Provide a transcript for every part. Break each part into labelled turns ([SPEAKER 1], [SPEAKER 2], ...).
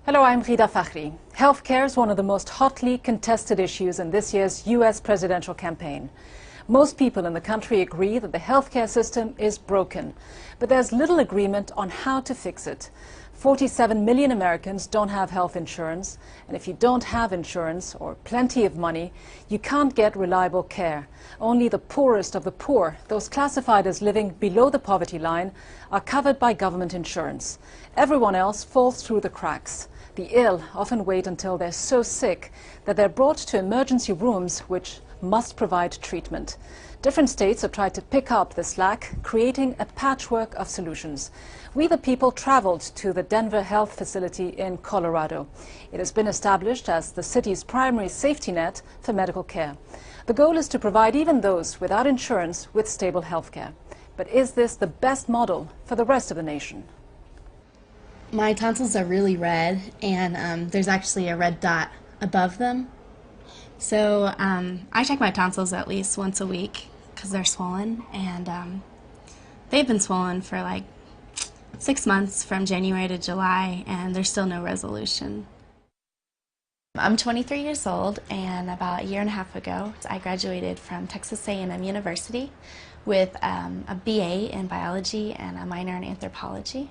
[SPEAKER 1] Hello, I'm Rida Fakhri. Healthcare is one of the most hotly contested issues in this year's US presidential campaign. Most people in the country agree that the healthcare system is broken, but there's little agreement on how to fix it. 47 million Americans don't have health insurance, and if you don't have insurance or plenty of money, you can't get reliable care. Only the poorest of the poor, those classified as living below the poverty line, are covered by government insurance. Everyone else falls through the cracks. The ill often wait until they're so sick that they're brought to emergency rooms which must provide treatment. Different states have tried to pick up the slack, creating a patchwork of solutions. We the people traveled to the Denver Health Facility in Colorado. It has been established as the city's primary safety net for medical care. The goal is to provide even those without insurance with stable health care. But is this the best model for the rest of the nation?
[SPEAKER 2] My tonsils are really red, and there's actually a red dot above them. So I check my tonsils at least once a week because they're swollen, and they've been swollen for like 6 months from January to July, and there's still no resolution. I'm 23 years old, and about a year and a half ago, I graduated from Texas A&M University with a BA in biology and a minor in anthropology.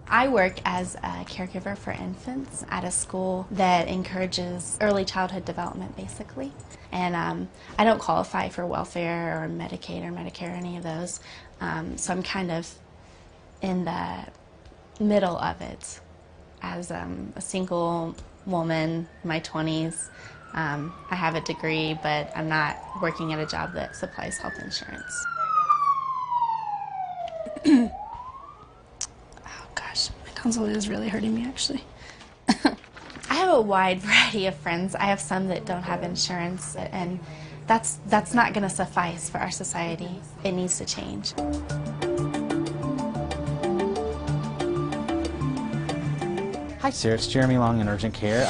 [SPEAKER 2] I work as a caregiver for infants at a school that encourages early childhood development, basically. And I don't qualify for welfare or Medicaid or Medicare or any of those, so I'm kind of in the middle of it. As a single woman in my 20s, I have a degree, but I'm not working at a job that supplies health insurance. Tonsil is really hurting me, actually. I have a wide variety of friends. I have some that don't have insurance, and that's not going to suffice for our society. It needs to change.
[SPEAKER 3] Hi, Sarah. It's Jeremy Long in urgent care.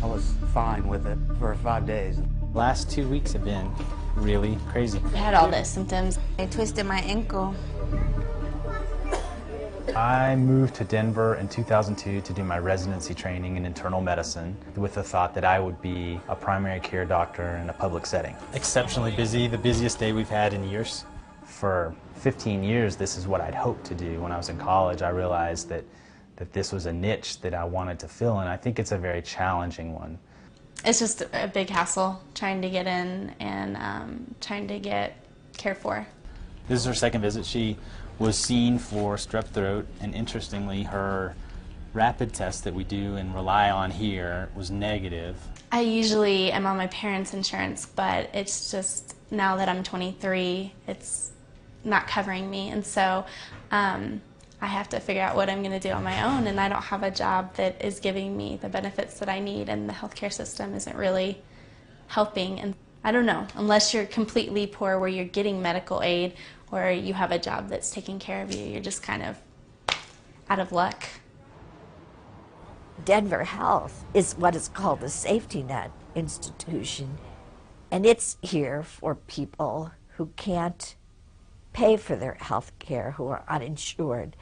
[SPEAKER 4] I was fine with it for 5 days.
[SPEAKER 3] Last 2 weeks have been really crazy.
[SPEAKER 2] I had all the symptoms.
[SPEAKER 5] I twisted my ankle.
[SPEAKER 3] I moved to Denver in 2002 to do my residency training in internal medicine with the thought that I would be a primary care doctor in a public setting. Exceptionally busy, the busiest day we've had in years. For 15 years, this is what I'd hoped to do. When I was in college, I realized that this was a niche that I wanted to fill, and I think it's a very challenging one.
[SPEAKER 2] It's just a big hassle trying to get in and trying to get cared for.
[SPEAKER 3] This is her second visit. She was seen for strep throat, and interestingly, her rapid test that we do and rely on here was negative.
[SPEAKER 2] I usually am on my parents' insurance, but it's just now that I'm 23, it's not covering me, and so I have to figure out what I'm going to do on my own, and I don't have a job that is giving me the benefits that I need, and the healthcare system isn't really helping. And I don't know, unless you're completely poor where you're getting medical aid or you have a job that's taking care of you, you're just kind of out of luck.
[SPEAKER 5] Denver Health is what is called a safety net institution, and it's here for people who can't pay for their health care, who are uninsured.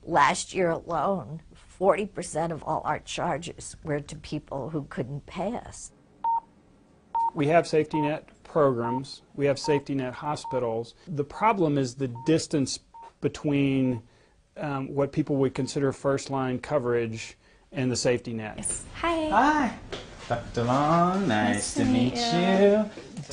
[SPEAKER 5] Last year alone, 40% of all our charges were to people who couldn't pay us.
[SPEAKER 6] We have safety net programs, we have safety net hospitals. The problem is the distance between what people would consider first-line coverage and the safety net.
[SPEAKER 2] Yes. Hi.
[SPEAKER 3] Hi, Dr. Long. Nice to meet you.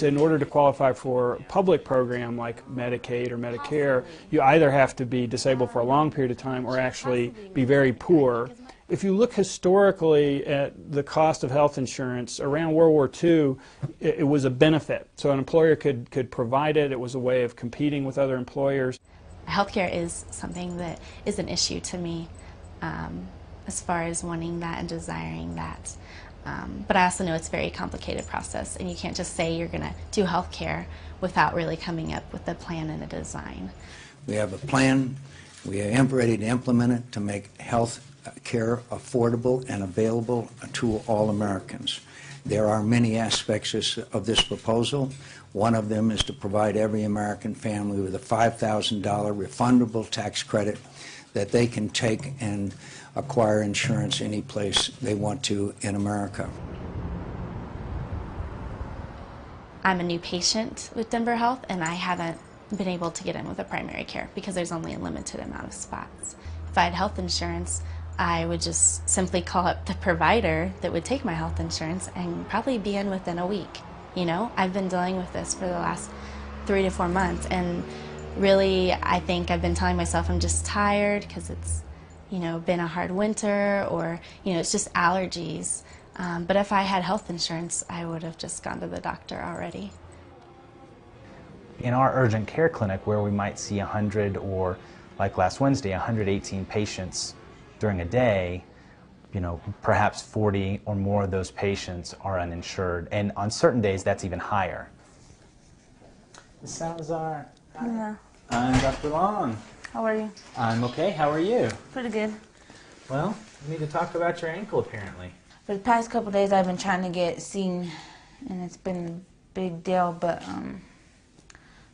[SPEAKER 6] In order to qualify for a public program like Medicaid or Medicare, you either have to be disabled for a long period of time or actually be very poor. If you look historically at the cost of health insurance, around World War II, it was a benefit. So an employer could provide it. It was a way of competing with other employers.
[SPEAKER 2] Healthcare is something that is an issue to me as far as wanting that and desiring that. But I also know it's a very complicated process, and you can't just say you're going to do healthcare without really coming up with a plan and a design.
[SPEAKER 7] We have a plan. We are ready to implement it to make health care affordable and available to all Americans. There are many aspects of this proposal. One of them is to provide every American family with a $5,000 refundable tax credit that they can take and acquire insurance any place they want to in America.
[SPEAKER 2] I'm a new patient with Denver Health, and I haven't been able to get in with a primary care because there's only a limited amount of spots. If I had health insurance, I would just simply call up the provider that would take my health insurance and probably be in within a week. You know, I've been dealing with this for the last 3 to 4 months, and really I think I've been telling myself I'm just tired because it's, you know, been a hard winter, or, you know, it's just allergies. But if I had health insurance, I would have just gone to the doctor already.
[SPEAKER 3] In our urgent care clinic, where we might see 100 or, like last Wednesday, 118 patients during a day, you know, perhaps 40 or more of those patients are uninsured. And on certain days, that's even higher. Ms. Salazar.
[SPEAKER 8] Yeah.
[SPEAKER 3] I'm Dr. Long.
[SPEAKER 8] How are you?
[SPEAKER 3] I'm okay. How are you?
[SPEAKER 8] Pretty good.
[SPEAKER 3] Well, we need to talk about your ankle, apparently.
[SPEAKER 8] For the past couple of days, I've been trying to get seen, and it's been a big deal, but I'm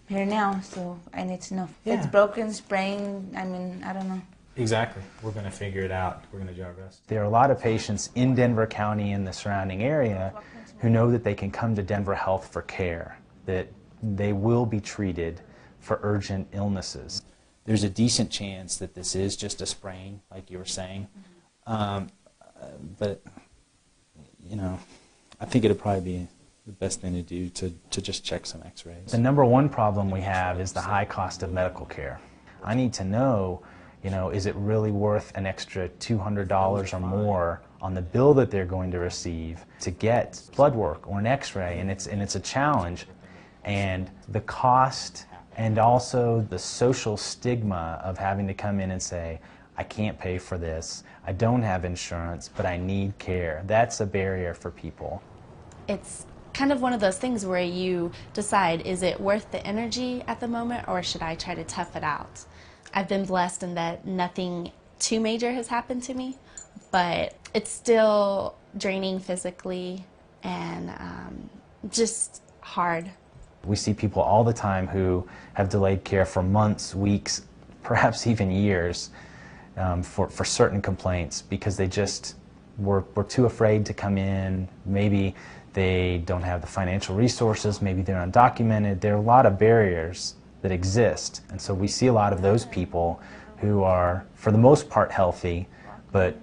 [SPEAKER 8] here now, so I need to know if it's broken, sprained, I mean, I don't know.
[SPEAKER 3] Exactly. We're going to figure it out. We're going to do our best. There are a lot of patients in Denver County and the surrounding area who know that they can come to Denver Health for care, that they will be treated for urgent illnesses. There's a decent chance that this is just a sprain, like you were saying, but you know, I think it'd probably be the best thing to do to just check some x-rays. The number one problem we have is the high cost of medical care. I need to know, you know, is it really worth an extra $200 or more on the bill that they're going to receive to get blood work or an x-ray, and it's a challenge. And the cost and also the social stigma of having to come in and say, I can't pay for this, I don't have insurance, but I need care. That's a barrier for people.
[SPEAKER 2] It's kind of one of those things where you decide, is it worth the energy at the moment, or should I try to tough it out? I've been blessed in that nothing too major has happened to me, but it's still draining physically and just hard.
[SPEAKER 3] We see people all the time who have delayed care for months, weeks, perhaps even years for certain complaints because they just were too afraid to come in. Maybe they don't have the financial resources, maybe they're undocumented. There are a lot of barriers that exist, and so we see a lot of those people who are, for the most part, healthy, but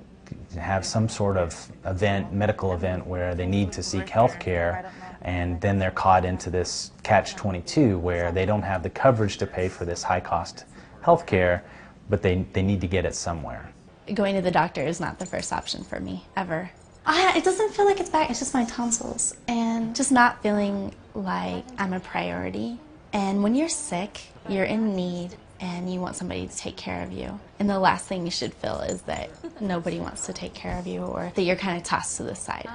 [SPEAKER 3] have some sort of event, medical event, where they need to seek health care, and then they're caught into this catch-22 where they don't have the coverage to pay for this high-cost health care, but they need to get it somewhere.
[SPEAKER 2] Going to the doctor is not the first option for me, ever. It doesn't feel like it's bad, it's just my tonsils, and just not feeling like I'm a priority. And when you're sick, you're in need, and you want somebody to take care of you. And the last thing you should feel is that nobody wants to take care of you, or that you're kind of tossed to the side.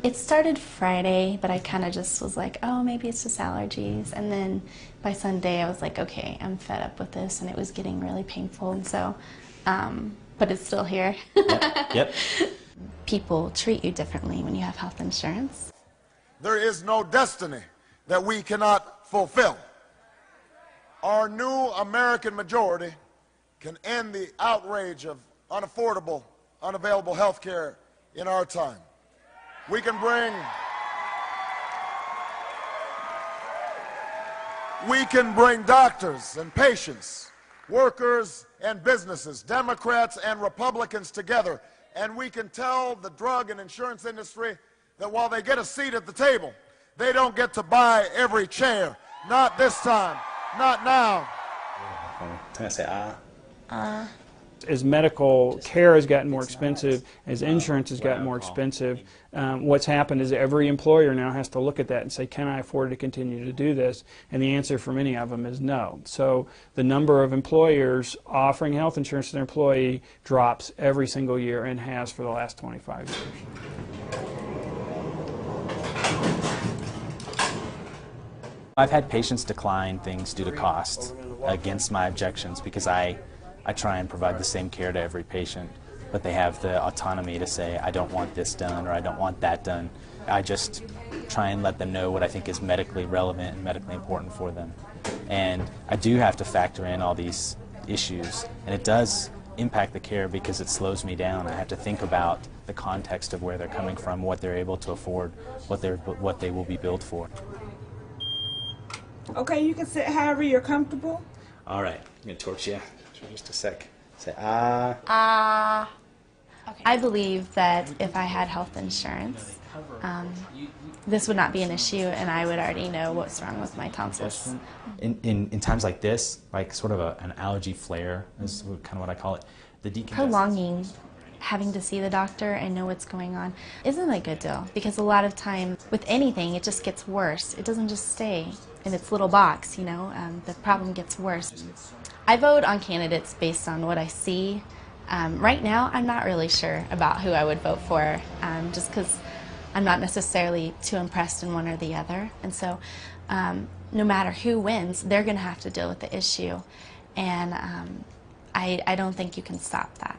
[SPEAKER 2] It started Friday, but I kind of just was like, oh, maybe it's just allergies. And then by Sunday, I was like, okay, I'm fed up with this, and it was getting really painful. And so, but it's still here.
[SPEAKER 3] Yep.
[SPEAKER 2] People treat you differently when you have health insurance.
[SPEAKER 9] There is no destiny that we cannot fulfill. Our new American majority can end the outrage of unaffordable, unavailable health care in our time. We can bring doctors and patients, workers and businesses, Democrats and Republicans together, and we can tell the drug and insurance industry that while they get a seat at the table, they don't get to buy every chair. Not this time. Not now.
[SPEAKER 3] Can I say
[SPEAKER 6] As medical care has gotten more expensive, as insurance has gotten more expensive, what's happened is every employer now has to look at that and say, can I afford to continue to do this? And the answer for many of them is no. So the number of employers offering health insurance to their employee drops every single year and has for the last 25 years.
[SPEAKER 3] I've had patients decline things due to cost against my objections because I try and provide the same care to every patient, but they have the autonomy to say, I don't want this done or I don't want that done. I just try and let them know what I think is medically relevant and medically important for them. And I do have to factor in all these issues, and it does impact the care because it slows me down. I have to think about the context of where they're coming from, what they're able to afford, what they will be billed for.
[SPEAKER 10] Okay, you can sit however you're comfortable.
[SPEAKER 3] All right, I'm going to torch you for just a sec. Say ah.
[SPEAKER 2] Okay. I believe that if I had health insurance, this would not be an issue, and I would already know what's wrong with my tonsils.
[SPEAKER 3] In times like this, like sort of an allergy flare is kind of what I call it. The
[SPEAKER 2] prolonging having to see the doctor and know what's going on isn't a good deal, because a lot of times with anything it just gets worse. It doesn't just stay in its little box, you know. The problem gets worse. I vote on candidates based on what I see. Right now I'm not really sure about who I would vote for, just because I'm not necessarily too impressed in one or the other. And so no matter who wins, they're going to have to deal with the issue. And I don't think you can stop that.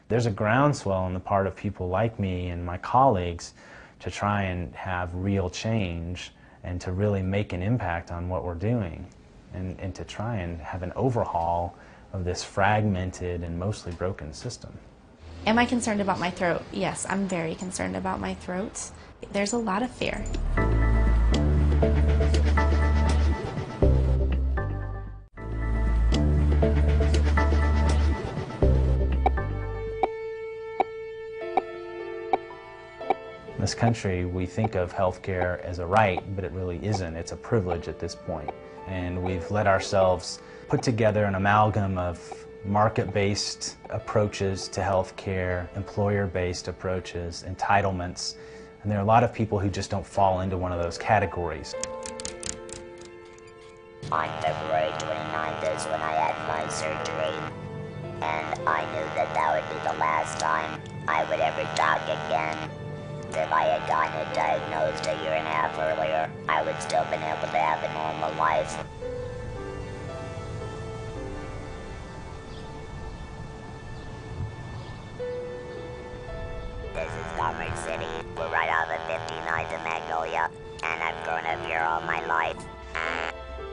[SPEAKER 3] There's a groundswell on the part of people like me and my colleagues to try and have real change and to really make an impact on what we're doing, and to try and have an overhaul of this fragmented and mostly broken system.
[SPEAKER 2] Am I concerned about my throat? Yes, I'm very concerned about my throat. There's a lot of fear.
[SPEAKER 3] In this country, we think of healthcare as a right, but it really isn't. It's a privilege at this point. And we've let ourselves put together an amalgam of market-based approaches to healthcare, employer-based approaches, entitlements, and there are a lot of people who just don't fall into one of those categories.
[SPEAKER 11] On February 29th is when I had my surgery, and I knew that that would be the last time I would ever talk again. If I had gotten it diagnosed a year and a half earlier, I would still been able to have a normal life. This is Commerce City. We're right on the 59th of Magnolia, and I've grown up here all my life.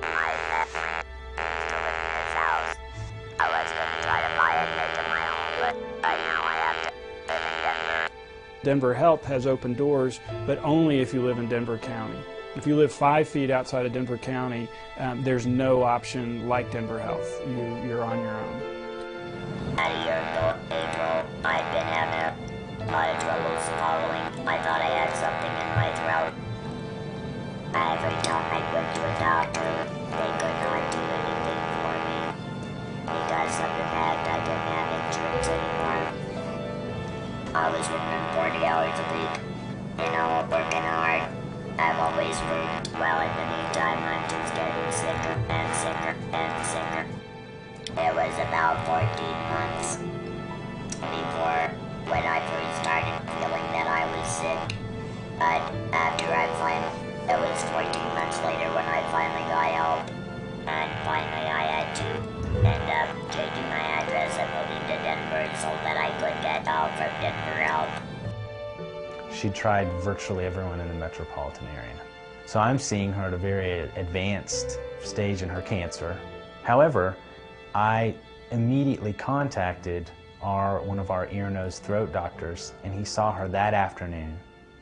[SPEAKER 11] I left to live in this house. I was going to try to buy it and make it my own, but right now I have to live in Denver.
[SPEAKER 6] Denver Health has open doors, but only if you live in Denver County. If you live 5 feet outside of Denver County, there's no option like Denver Health. You're on your own.
[SPEAKER 11] About a year ago, April, I'd been having a lot of trouble swallowing. I thought I had something in my throat. Every time I went to a doctor, they could not do anything for me because of the fact I didn't have insurance anymore. I was working 40 hours a week, working hard. I've always worked well. In the meantime, I'm just getting sicker and sicker and sicker. It was about 14 months before when I first started feeling that I was sick. But after it was 14 months later when I finally got help. And finally I had to end up changing my address and moving to Denver so that I could get help from Denver Health.
[SPEAKER 3] She tried virtually everyone in the metropolitan area. So I'm seeing her at a very advanced stage in her cancer. However, I immediately contacted one of our ear, nose, throat doctors, and he saw her that afternoon,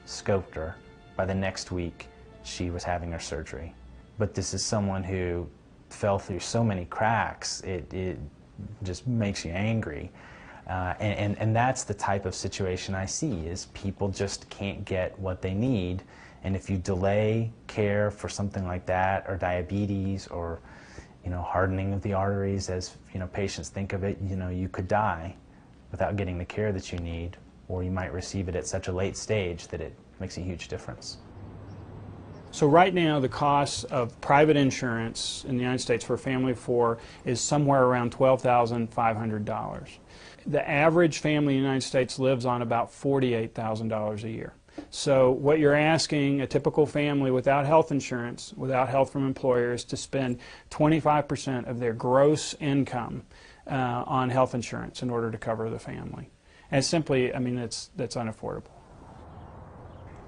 [SPEAKER 3] scoped her. By the next week, she was having her surgery. But this is someone who fell through so many cracks, it just makes you angry. And that's the type of situation I see, is people just can't get what they need. And if you delay care for something like that, or diabetes, or hardening of the arteries, as patients think of it, you could die without getting the care that you need, or you might receive it at such a late stage that it makes a huge difference.
[SPEAKER 6] So right now the cost of private insurance in the United States for a family of 4 is somewhere around $12,500. The average family in the United States lives on about $48,000 a year. So what you're asking a typical family without health insurance, without help from employers, to spend 25% of their gross income on health insurance in order to cover the family. And simply, that's unaffordable.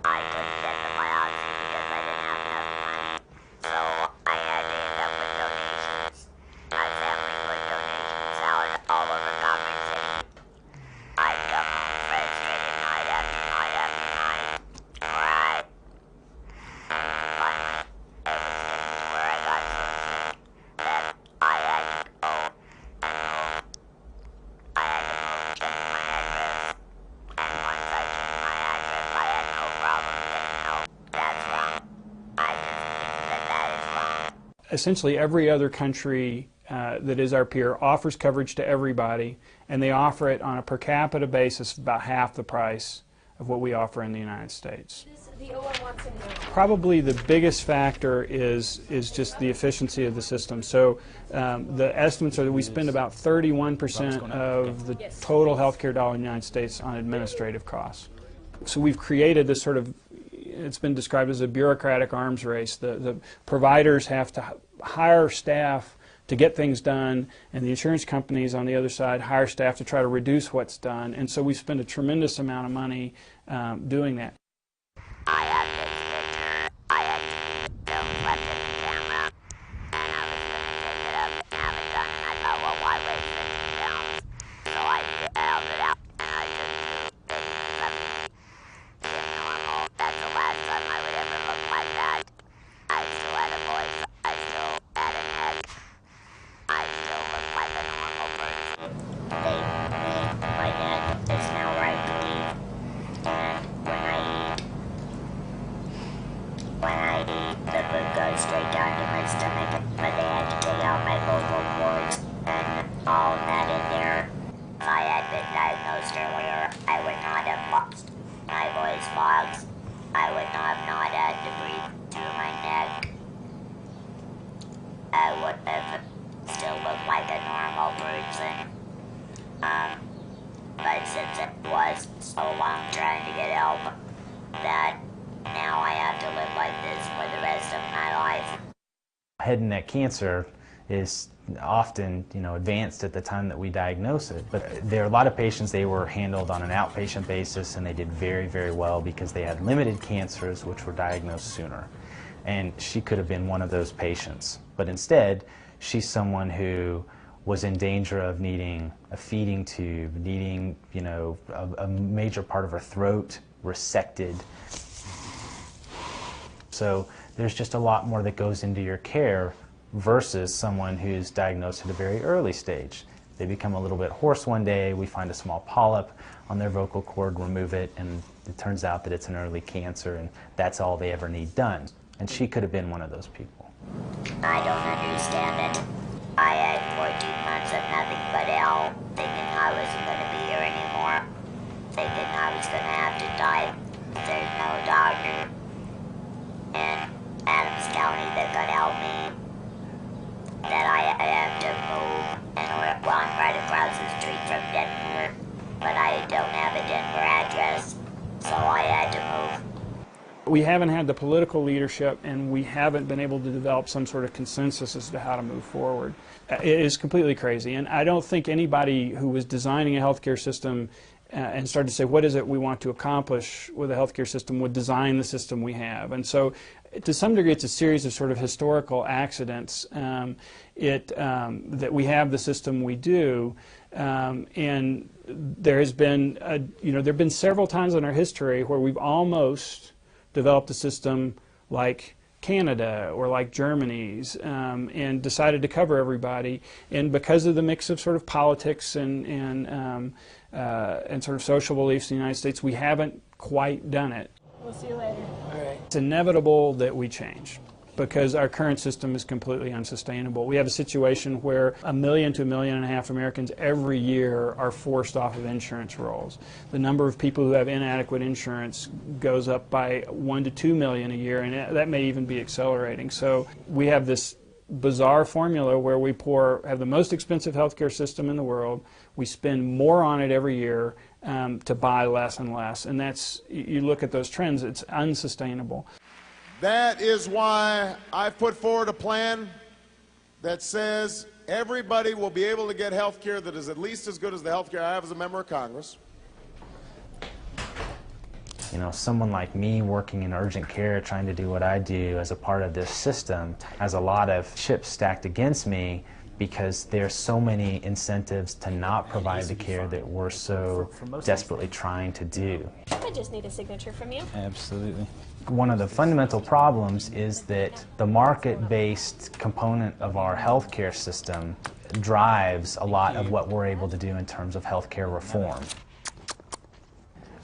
[SPEAKER 11] I couldn't get the biopsy because I didn't have enough money, so I had to end up with donations. My family put donations out all over Commerce
[SPEAKER 6] essentially every other country that is our peer offers coverage to everybody, and they offer it on a per capita basis about half the price of what we offer in the United States. Probably the biggest factor is just the efficiency of the system. So the estimates are that we spend about 31% of the total healthcare dollar in the United States on administrative costs. So we've created this sort of, it's been described as a bureaucratic arms race. The providers have to hire staff to get things done, and the insurance companies on the other side hire staff to try to reduce what's done. And so we spend a tremendous amount of money doing that.
[SPEAKER 11] I have this picture. I had to film left in the camera, and I was going to take it up and have it done, and I thought, well, why waste 15 pounds? So I held it out, and I just did normal. That's the last time I would ever look like that. I still had a voice. I still had a neck. I still look like a normal person. They made my neck is now right to leave, and when I eat, the food goes straight down to my stomach, but they had to take out my vocal cords and all that in there. If I had been diagnosed earlier, I would not have lost my voice box. I would not had to breathe through my neck. I would have still looked like a normal person. But since it was so long trying to get help, that now I have to live like this for the rest of my life.
[SPEAKER 3] Head and neck cancer is often, advanced at the time that we diagnose it. But there are a lot of patients, they were handled on an outpatient basis, and they did very, very well because they had limited cancers which were diagnosed sooner. And she could have been one of those patients. But instead, she's someone who was in danger of needing a feeding tube, needing, a major part of her throat resected. So there's just a lot more that goes into your care versus someone who's diagnosed at a very early stage. They become a little bit hoarse one day, we find a small polyp on their vocal cord, remove it, and it turns out that it's an early cancer, and that's all they ever need done. And she could have been one of those people.
[SPEAKER 11] I don't understand it. I had 14 months of nothing but hell, thinking I wasn't going to be here anymore, thinking I was going to have to die. There's no doctor in Adams County that could help me, that I have to move and run right across the street from Denver, but I don't have a Denver address, so I had to move.
[SPEAKER 6] We haven't had the political leadership, and we haven't been able to develop some sort of consensus as to how to move forward. It is completely crazy, and I don't think anybody who was designing a healthcare system and started to say, what is it we want to accomplish with a healthcare system, would design the system we have. And so, to some degree, it's a series of sort of historical accidents that we have the system we do. And there has been, there have been several times in our history where we've almost developed a system like Canada or like Germany's, and decided to cover everybody. And because of the mix of sort of politics and sort of social beliefs in the United States, we haven't quite done it.
[SPEAKER 10] We'll see you later.
[SPEAKER 6] All right. It's inevitable that we change, because our current system is completely unsustainable. We have a situation where 1 million to 1.5 million Americans every year are forced off of insurance rolls. The number of people who have inadequate insurance goes up by 1 to 2 million a year, and that may even be accelerating. So we have this bizarre formula where we have the most expensive healthcare system in the world. We spend more on it every year to buy less and less, and you look at those trends, it's unsustainable.
[SPEAKER 9] That is why I've put forward a plan that says everybody will be able to get health care that is at least as good as the health care I have as a member of Congress.
[SPEAKER 3] Someone like me working in urgent care, trying to do what I do as a part of this system, has a lot of chips stacked against me, because there's so many incentives to not provide the care that we're so desperately trying to do.
[SPEAKER 12] I just need a signature from you.
[SPEAKER 3] Absolutely. One of the fundamental problems is that the market-based component of our healthcare system drives a lot of what we're able to do in terms of healthcare reform.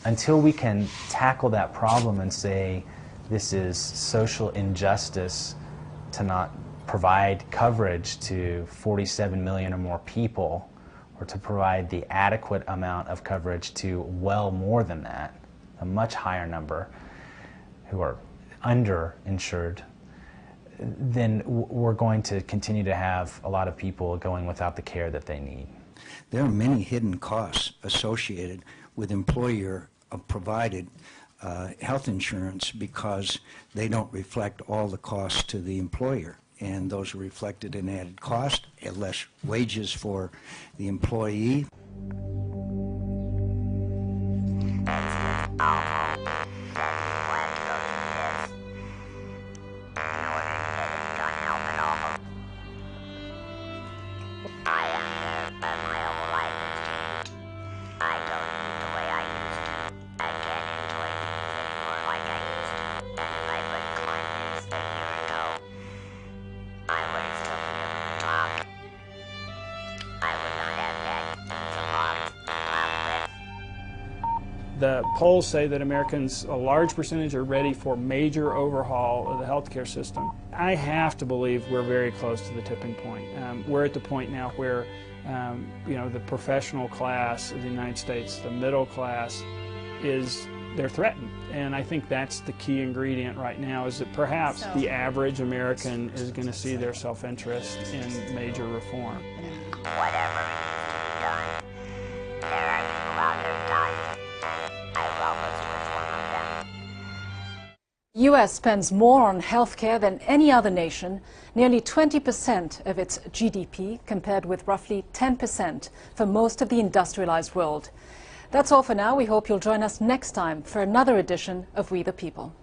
[SPEAKER 3] Until we can tackle that problem and say this is social injustice to not provide coverage to 47 million or more people, or to provide the adequate amount of coverage to well more than that, a much higher number who are underinsured, then we're going to continue to have a lot of people going without the care that they need.
[SPEAKER 7] There are many hidden costs associated with employer-provided health insurance because they don't reflect all the costs to the employer. And those are reflected in added cost, less wages for the employee.
[SPEAKER 6] The polls say that Americans, a large percentage, are ready for major overhaul of the healthcare system. I have to believe we're very close to the tipping point. We're at the point now where the professional class of the United States, the middle class, they're threatened. And I think that's the key ingredient right now, is that perhaps the average American is going to see their self-interest in major reform.
[SPEAKER 11] Whatever needs to be done, there are people out there dying.
[SPEAKER 1] The U.S. spends more on healthcare than any other nation, nearly 20% of its GDP, compared with roughly 10% for most of the industrialized world. That's all for now. We hope you'll join us next time for another edition of We the People.